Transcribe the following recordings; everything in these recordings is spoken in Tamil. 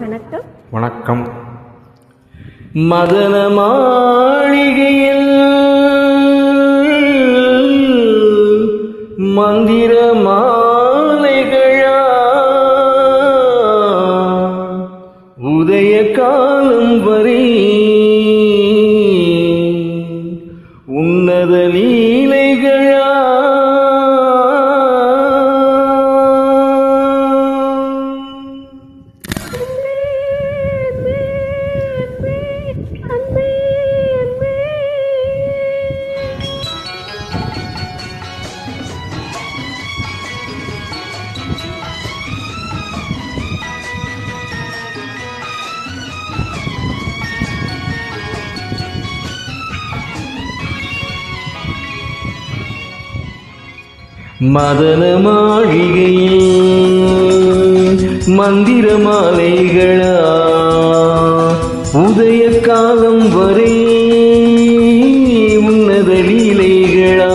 வணக்கம். வணக்கம். மதன மாளிகையில் மந்திர மாலைகளா உதய காலம் வரை உன்னத லீலைகளா மதன மாளிகையில் மந்திர மாலைகளா உதய காலம் வரை உன்னத லீலைகளா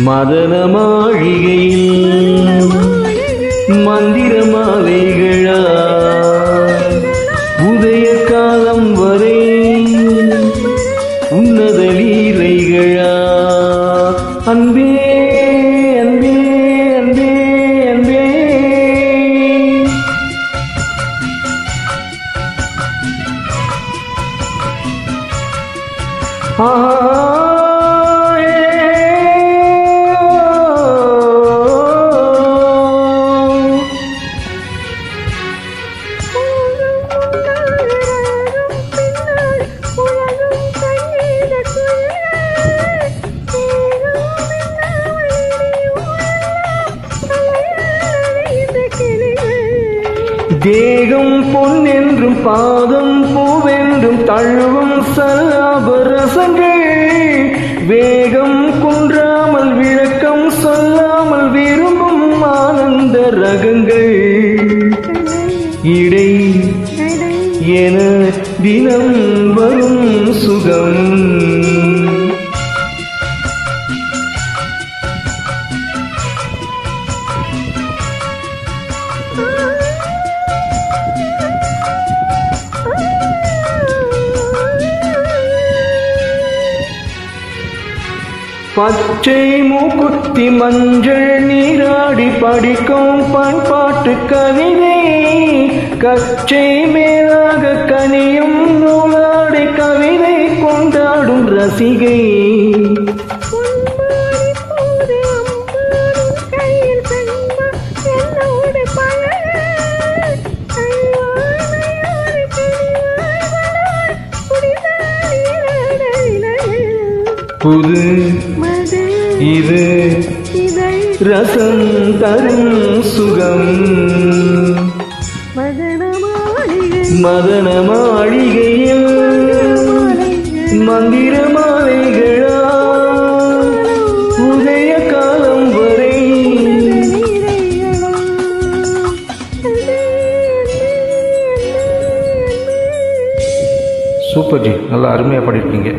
மதன மாளிகையில் மந்திர மாலைகளா உதய காலம் வரை உன்னத லீலைகளா அன்பே அன்பே அன்பே அன்பே தேகம் பொன்னென்றும் பாதம் பூவென்றும் தழுவும் சல்லாபரசங்கள் வேகம் குன்றாமல் விளக்கம் சொல்லாமல் விரும்பும் ஆனந்த ரகங்கள் இடை என தினம் வரும் சுகம் பச்சை மூக்குத்தி மஞ்சள் நீராடி படிக்கும் பண்பாட்டு கவிதை கச்சை மேலாக கனியும் நூலாடி கவிதை கொண்டாடும் ரசிகை புது இது ரசம் தரும் சுகம் மதன மாளிகையில் மந்திர மாலைகளா உதய காலம் வரை சூப்பர் ஜி, நல்லா அருமையாக பாடிருக்கீங்க.